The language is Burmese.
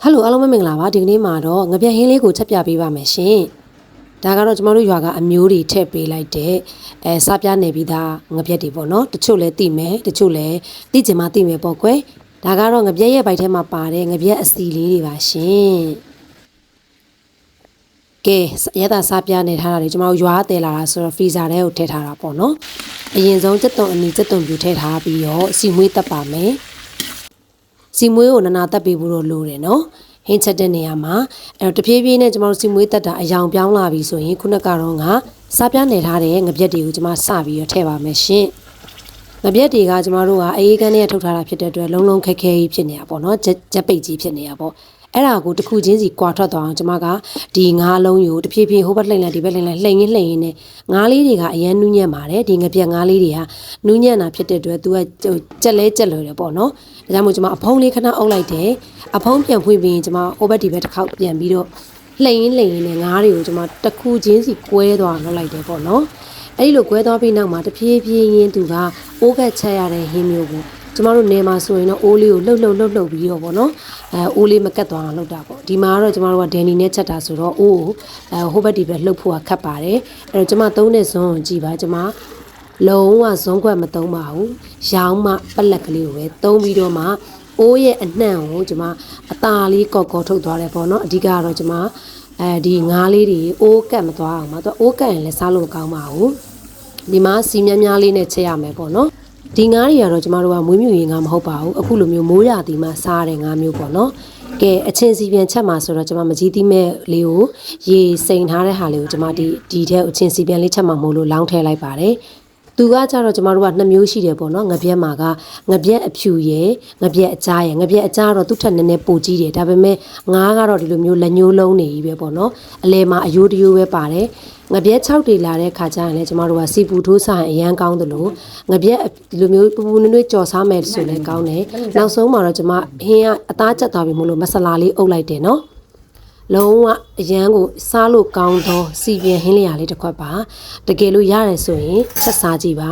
ဟယ်လိုအားလုံးပဲမင်္ဂလာပါဒီကနေ့မှာတော့ငပြက်ဟင်းလေးကိုချက်ပြပေးပါမယ်ရှင်ဒါကတော့ကျမတို့ရွာကအမျိုးတွေထည့်ပေးလိုက်တဲ့စားပြားနေပြီးသားငပြက်တွေပေါ့နော်တချို့လည်းသိမယ်တချို့လည်းသိချင်မှသိမယ်ပေါ့ကွယ်ဒါကတော့ငပြက်ရဲ့ဘိုက်ထဲမှာပါတဲ့ငပြက်အစီလေးတွေပါရှင်ကဲရတာစားပြားနေထားတာတွေကျမတို့ရွာတဲလာတာဆိုတော့ဖရီဇာထဲကိုထည့်ထားတာပေါ့နော်အရင်ဆုံးစက်သွန်အနီစက်သွန်ပြူထည့်ထားပြီးတော့စီမွေးတက်ပါမယ်စီမွေးကိုနာတက်ပေးဖို့တော့လိုတယ်နော်ဟင်းချက်တဲ့နေရာမှာတဖြည်းဖြည်းနဲ့ကျမတို့စီမွေးတက်တာအယောင်ပြောင်းလာပြီဆိုရင်ခုနကတော့ငါစားပြားနယ်ထားတဲ့ငပြက်တွေကိုကျမစပြီးတော့ထည့်ပါမယ်ရှင်ငပြက်တွေကကျမတို့ကအေးကန်းနဲ့ထုတ်ထားတာဖြစ်တဲ့အတွက်လုံးလုံးခက်ခဲကြီးဖြစ်နေတာပေါ့နော်ကြက်ပိတ်ကြီးဖြစ်နေတာပေါ့အဲ့ဒါကိုတစ်ခုချင်းစီကွာထွက်သွားအောင်ကျမကဒီငါးလုံးယူတဖြည်းဖြည်းဟိုဘက်လှိမ့်လိုက်ဒီဘက်လှိမ့်လိုက်လှိမ့်ရင်းနဲ့ငါးလေးတွေကအရန်နူးညံ့ပါတယ်ဒီငပြက်ငါးလေးတွေကနူးညံ့တာဖြစ်တဲ့အတွက်သူကကြက်လဲကြက်လွယ်တယ်ပေါ့နော်ဒါကြောင့်မို့ကျမအဖုံးလေးခဏအုပ်လိုက်တယ်အဖုံးပြန်ဖွင့်ပြီးရင်ကျမဟိုဘက်ဒီဘက်တစ်ခေါက်ပြန်ပြီးတော့လှိမ့်ရင်းနဲ့ငါးတွေကိုကျမတစ်ခုချင်းစီကွဲသွားလုပ်လိုက်တယ်ပေါ့နော်အဲ့ဒီလိုကွဲသွားပြီးနောက်မှာတဖြည်းဖြည်းရင်းသူကအိုးကက်ချက်ရတဲ့ဟင်းမျိုးကိုကျမတို့နေမှာဆိုရင်တော့အိုးလေးကိုလှုပ်ပြီးတော့ပေါ့နော်အိုးလေးမကတ်သွားအောင်လုပ်တာပေါ့ဒီမှာကတော့ကျမတို့ကဒန်နီနဲ့ချက်တာဆိုတော့အိုးကိုဟိုဘက်ဒီဘက်လှုပ်ဖို့ကခက်ပါတယ်အဲ့တော့ကျမသုံးတဲ့ဇွန်းကိုကြည့်ပါကျမလုံးဝဇွန်းခွက်မသုံးပါဘူးရောင်းမှပလက်ကလေးကိုပဲသုံးပြီးတော့မှအိုးရဲ့အနှံ့ကိုကျမအตาလေးကော့ထုတ်သွားတယ်ပေါ့နော်အဓိကကတော့ကျမဒီငါးလေးတွေအိုးကတ်မသွားအောင်ပါသူအိုးကတ်ရင်လည်းစားလို့မကောင်းပါဘူးဒီမှာစီများလေးနဲ့ချက်ရမယ်ပေါ့နော်ဒီငါးတွေကတော့ကျမတို့ကမွေးမြူရေးငါမဟုတ်ပါဘူးအခုလိုမျိုးမိုးရာသီမှာစားတဲ့ငါးမျိုးပေါ့နော်ကဲအချင်းစီပြန်ချက်မှာဆိုတော့ကျမမကြီးသီးမဲ့လေးကိုရေစိန်ထားတဲ့ဟာလေးကိုကျမဒီထဲအချင်းစီပြန်လေးချက်မှာမို့လို့လောင်းထည့်လိုက်ပါတယ်သူကကြတော့ကျမတို့က2မျိုးရှိတယ်ပေါ့နော်ငပြက်မှာကငပြက်အဖြူရယ်ငပြက်အကြားရယ်ငပြက်အကြားတော့သူ့ထက်နည်းနည်းပိုကြီးတယ်ဒါပေမဲ့ငါးကတော့ဒီလိုမျိုးလက်ညှိုးလုံးနေကြီးပဲပေါ့နော်အလဲမှာအယိုးတယိုးပဲပါတယ်ငပြက်6တွေလာတဲ့ခါကျရင်လည်းကျမတို့ကစီပူထိုးစားရင်အရန်ကောင်းတယ်လို့ငပြက်ဒီလိုမျိုးပူပူနွေ့နွေ့ကြော်စားမယ်ဆိုလည်းကောင်းတယ်နောက်ဆုံးမှာတော့ကျမဟင်းကအသားချက်သွားပြီမို့လို့မဆလာလေးအုပ်လိုက်တယ်နော်လုံးဝအရန်ကိုစားလို့ကောင်းသောစီပြန်ဟင်းလျာလေးတစ်ခွက်ပါတကယ်လို့ရတယ်ဆိုရင်ချက်စားကြည့်ပါ